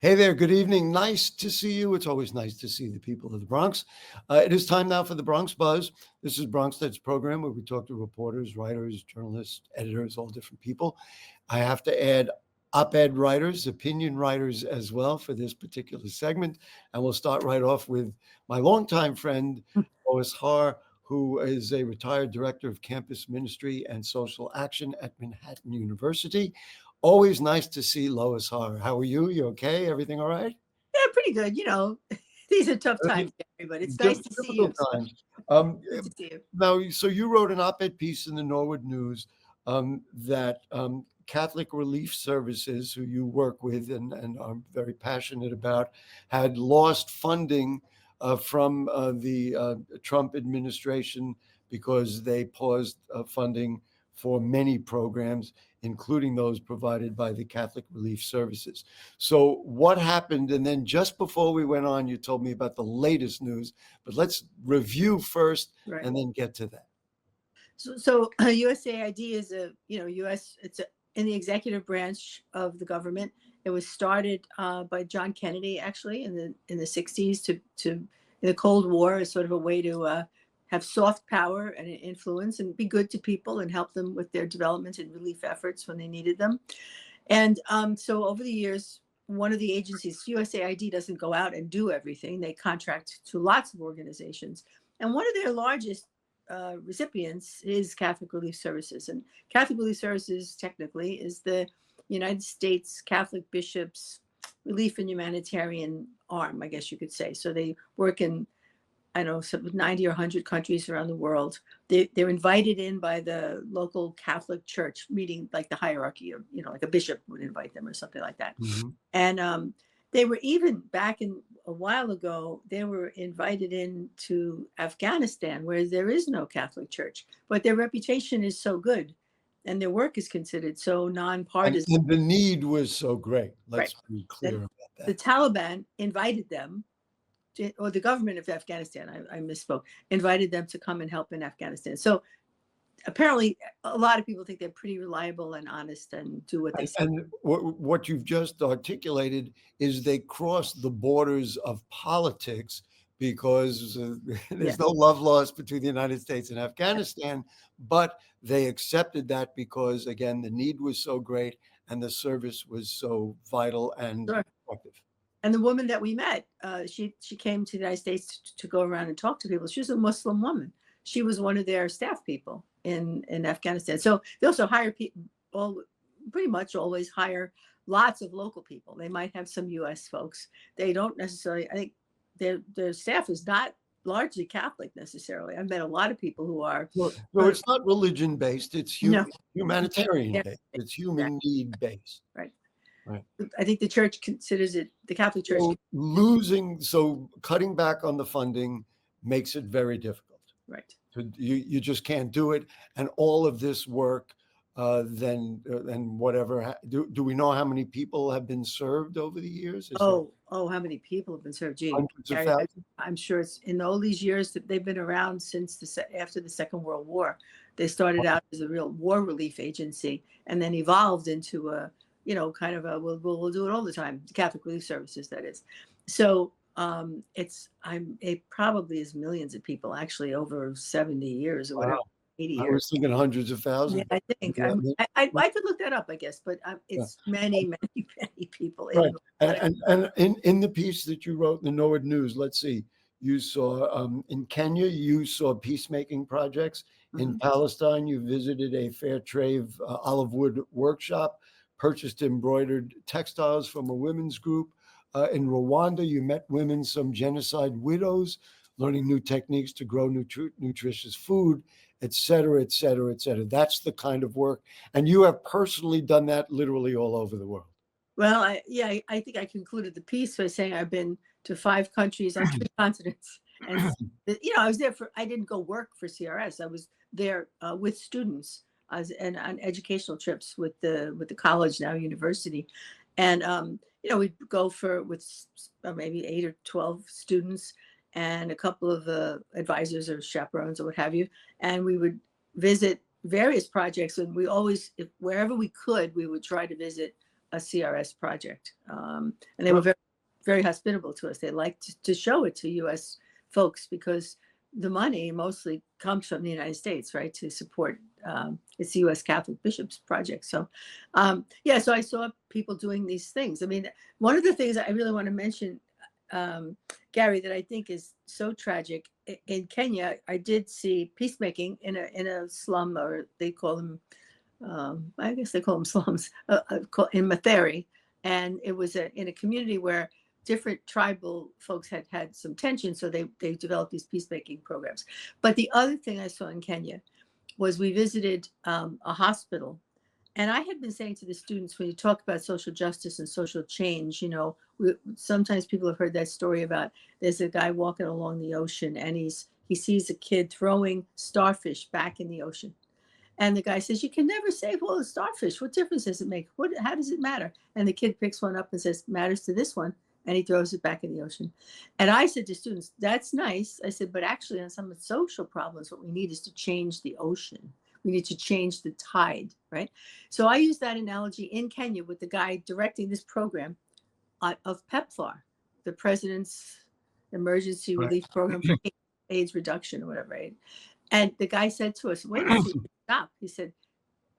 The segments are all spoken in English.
Hey there, good evening. Nice to see you. It's always nice to see the people of the Bronx. It is time now for the Bronx Buzz. This is BronxNet's program where we talk to reporters, writers, journalists, editors, all different people. I have to add op-ed writers, opinion writers as well for this particular segment. And we'll start right off with my longtime friend, Lois Harr, who is a retired director of campus ministry and social action at Manhattan University. Always nice to see Lois Harr. How are you? You okay? Everything all right? Yeah, pretty good. These are tough times, Gary, but it's nice to see you. Difficult times. Um, Good to see you. Now, so you wrote an op-ed piece in the Norwood News that Catholic Relief Services, who you work with and are very passionate about, had lost funding from the Trump administration because they paused funding for many programs, including those provided by the Catholic Relief Services. So what happened? And then just before we went on, you told me about the latest news, but let's review first Right. and then get to that. So USAID is in the executive branch of the government. It was started by John Kennedy, actually, in the 60s in the Cold War, as sort of a way to have soft power and influence and be good to people and help them with their development and relief efforts when they needed them. And so over the years, one of the agencies, USAID, doesn't go out and do everything. They contract to lots of organizations. And one of their largest recipients is Catholic Relief Services. And Catholic Relief Services, technically, is the United States Catholic Bishops' relief and humanitarian arm, I guess you could say. So they work in, I don't know, some 90 or 100 countries around the world. They're invited in by the local Catholic church meeting, like the hierarchy of, like a bishop would invite them or something like that. Mm-hmm. And they were even back in a while ago, they were invited into Afghanistan, where there is no Catholic church, but their reputation is so good and their work is considered so nonpartisan. And the need was so great. Let's Right. be clear about that. The Taliban invited them, or the government of Afghanistan, I misspoke, invited them to come and help in Afghanistan. So apparently a lot of people think they're pretty reliable and honest and do what they say. And what you've just articulated is they cross the borders of politics because there's no love lost between the United States and Afghanistan, but they accepted that because, again, the need was so great and the service was so vital and effective. And the woman that we met, she came to the United States to go around and talk to people. She was a Muslim woman. She was one of their staff people in Afghanistan. So they also hire people, pretty much always hire lots of local people. They might have some U.S. folks. They don't necessarily, I think their staff is not largely Catholic necessarily. I've met a lot of people who are. So it's not religion based, it's humanitarian based. It's human need based. Right. Right. I think the church considers it, the Catholic Church. So cutting back on the funding makes it very difficult. Right. So you just can't do it. And all of this work, then whatever, do we know how many people have been served over the years? How many people have been served? Gee, hundreds of thousands? I'm sure it's in all these years that they've been around since after the Second World War. They started out as a real war relief agency and then evolved into a, kind of a, we'll do it all the time. Catholic Relief Services, that is. So it probably is millions of people, actually, over 70 years or whatever. Wow. 80 years. I was thinking hundreds of thousands. Yeah, I think I could look that up, I guess, but it's many, many, many people. Right. And in the piece that you wrote in the Norwood News, let's see, you saw in Kenya, you saw peacemaking projects. In Palestine, you visited a fair trade olive wood workshop, purchased embroidered textiles from a women's group. In Rwanda, you met women, some genocide widows, learning new techniques to grow nutritious food, et cetera, et cetera, et cetera. That's the kind of work. And you have personally done that literally all over the world. Well, I think I concluded the piece by saying I've been to 5 countries on 3 continents. And, I was there I didn't go work for CRS. I was there with students and on educational trips with the college, now university. And, we'd go with maybe 8 or 12 students and a couple of advisors or chaperones or what have you. And we would visit various projects. And we always, wherever we could, we would try to visit a CRS project. And they were very, very hospitable to us. They liked to show it to U.S. folks because the money mostly comes from the United States, right, to support it's the U.S. Catholic Bishops Project. So, so I saw people doing these things. I mean, one of the things I really want to mention, Gary, that I think is so tragic in Kenya, I did see peacemaking in a slum, or they call them, I guess they call them slums, in Mathare, and it was in a community where different tribal folks had some tension, so they developed these peacemaking programs. But the other thing I saw in Kenya was we visited a hospital, and I had been saying to the students, when you talk about social justice and social change, sometimes people have heard that story about there's a guy walking along the ocean and he sees a kid throwing starfish back in the ocean. And the guy says, you can never save all the starfish. What difference does it make? How does it matter? And the kid picks one up and says, matters to this one. And he throws it back in the ocean. And I said to students, that's nice. I said, but actually on some of the social problems, what we need is to change the ocean. We need to change the tide, right? So I use that analogy in Kenya with the guy directing this program of PEPFAR, the President's Emergency Relief Program for AIDS Reduction or whatever, right? And the guy said to us, wait a second, stop. He said,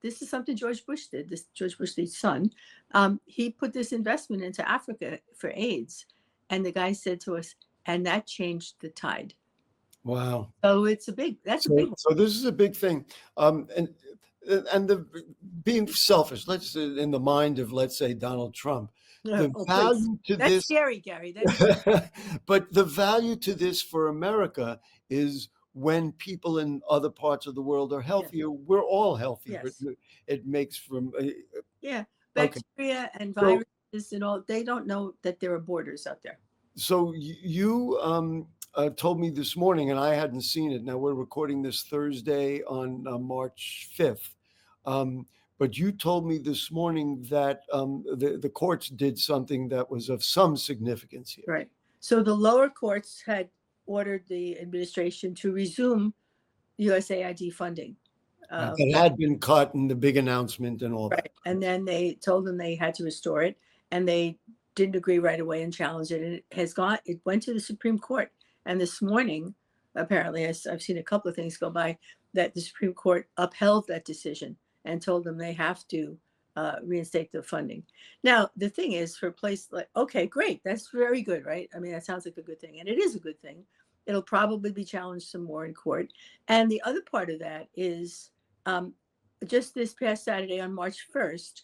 this is something George Bush did, this George Bush, the son. He put this investment into Africa for AIDS. And the guy said to us, and that changed the tide. Wow. So that's a big one. So this is a big thing. And the being selfish, let's say in the mind of, let's say, Donald Trump, the value to that's this, scary, Gary. but the value to this for America is when people in other parts of the world are healthier, we're all healthier. Yes. It makes from bacteria and viruses and all, they don't know that there are borders out there. So you told me this morning, and I hadn't seen it. Now we're recording this Thursday on March 5th. But you told me this morning that the courts did something that was of some significance here. Right. So the lower courts had ordered the administration to resume USAID funding. It had been cut in the big announcement and all that. And then they told them they had to restore it, and they didn't agree right away and challenged it. And it went to the Supreme Court. And this morning, apparently, I've seen a couple of things go by, that the Supreme Court upheld that decision and told them they have to reinstate the funding. Now, the thing is, for a place like, okay, great, that's very good, right? I mean, that sounds like a good thing. And it is a good thing. It'll probably be challenged some more in court. And the other part of that is just this past Saturday on March 1st,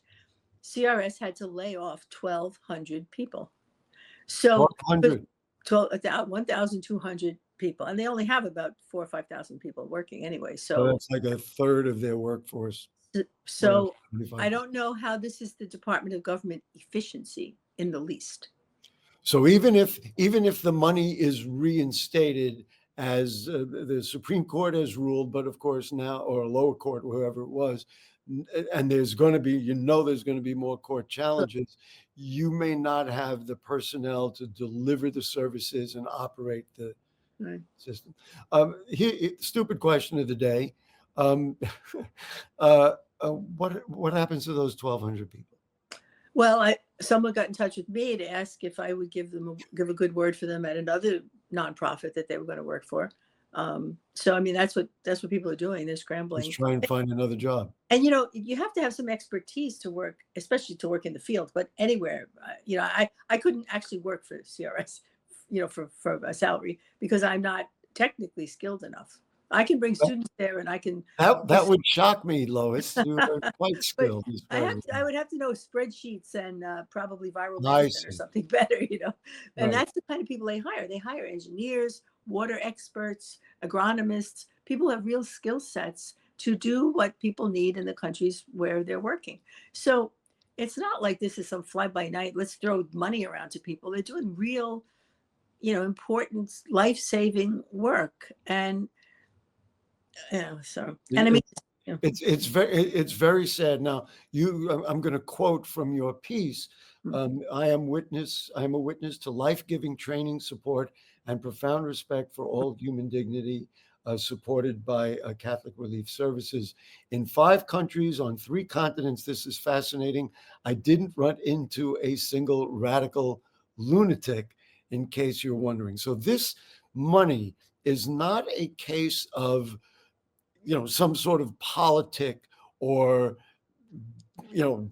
CRS had to lay off 1,200 people. So 1,200 people. And they only have about 4,000 or 5,000 people working anyway. So that's like a third of their workforce. So I don't know how this is the Department of Government efficiency in the least. So even if the money is reinstated as the Supreme Court has ruled, but of course now, or a lower court, whoever it was, and there's going to be, there's going to be more court challenges, you may not have the personnel to deliver the services and operate the system. Here, stupid question of the day. What happens to those 1,200 people? Well, someone got in touch with me to ask if I would give a good word for them at another nonprofit that they were going to work for. So I mean, that's what people are doing. They're scrambling. Just try and find another job. And you have to have some expertise to work, especially to work in the field. But anywhere, I couldn't actually work for CRS, for a salary, because I'm not technically skilled enough. I can bring students there, and I can. That would shock me, Lois. You are quite skilled. I would have to know spreadsheets and probably viral medicine or something better, And that's the kind of people they hire. They hire engineers, water experts, agronomists. People have real skill sets to do what people need in the countries where they're working. So it's not like this is some fly-by-night, let's throw money around to people. They're doing real, important life-saving work. And I mean, it's very sad. Now, I'm going to quote from your piece. I am a witness to life-giving training, support, and profound respect for all human dignity. supported by Catholic Relief Services in 5 countries on 3 continents. This is fascinating. I didn't run into a single radical lunatic, in case you're wondering. So this money is not a case of, some sort of politic or,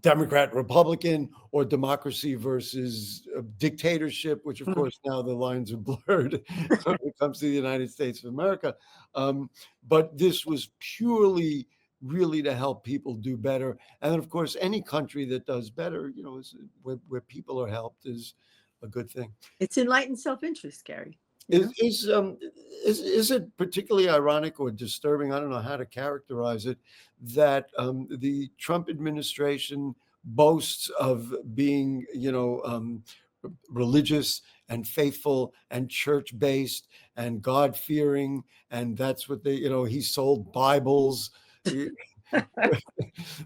Democrat, Republican, or democracy versus dictatorship, which of course now the lines are blurred when it comes to the United States of America. But this was purely really to help people do better. And of course, any country that does better, where people are helped is a good thing. It's enlightened self-interest, Gary. Is it particularly ironic or disturbing? I don't know how to characterize it, that the Trump administration boasts of being, religious and faithful and church-based and God-fearing, and that's what they, he sold Bibles,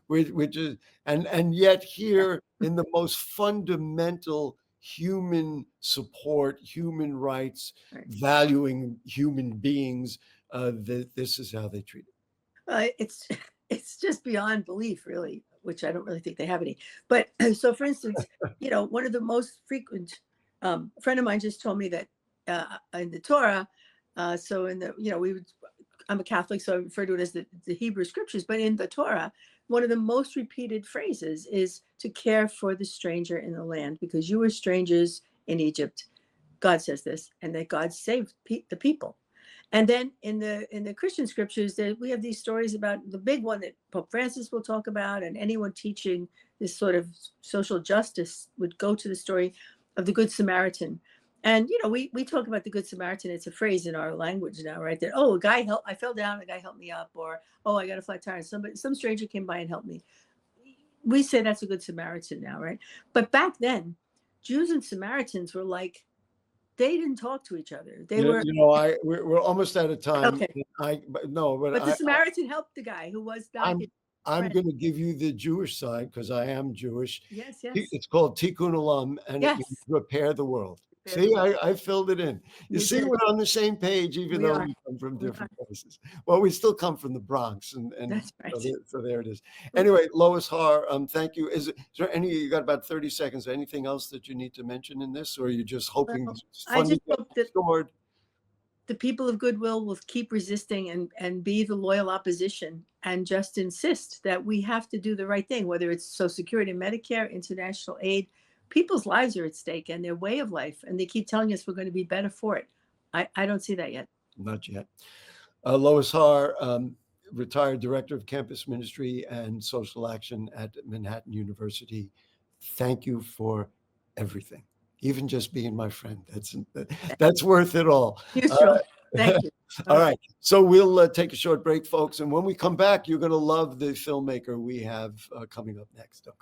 which is, and yet here in the most fundamental human support, human rights, valuing human beings, this is how they treat it. It's just beyond belief, really, which I don't really think they have any. But so, for instance, one of the most frequent, a friend of mine just told me that in the Torah, so in the, I'm a Catholic, so I refer to it as the Hebrew scriptures, but in the Torah, one of the most repeated phrases is to care for the stranger in the land, because you were strangers in Egypt. God says this, and that God saved the people. And then in the Christian scriptures, we have these stories about the big one that Pope Francis will talk about, and anyone teaching this sort of social justice would go to the story of the Good Samaritan. And we talk about the Good Samaritan. It's a phrase in our language now, right? That a guy I fell down, a guy helped me up, or I got a flat tire, some stranger came by and helped me. We say that's a Good Samaritan now, right? But back then, Jews and Samaritans were like, they didn't talk to each other. They were. We're almost out of time. Okay. But the Samaritan helped the guy who was not. I'm going to give you the Jewish side because I am Jewish. Yes. It's called Tikkun Olam, and it means repair the world. See, I filled it in. You see, we're on the same page, even though we come from different places. Well, we still come from the Bronx, and that's right. So there it is. Anyway, Lois Harr, thank you. Is there you got about 30 seconds? Anything else that you need to mention in this, or are you just hoping? I just hope that the people of goodwill will keep resisting and be the loyal opposition, and just insist that we have to do the right thing, whether it's Social Security, Medicare, international aid. People's lives are at stake and their way of life, and they keep telling us we're going to be better for it. I don't see that yet. Not yet. Lois Harr, retired director of campus ministry and social action at Manhattan University. Thank you for everything, even just being my friend. That's worth it all. Thank you. All right. So we'll take a short break, folks. And when we come back, you're going to love the filmmaker we have coming up next. Okay.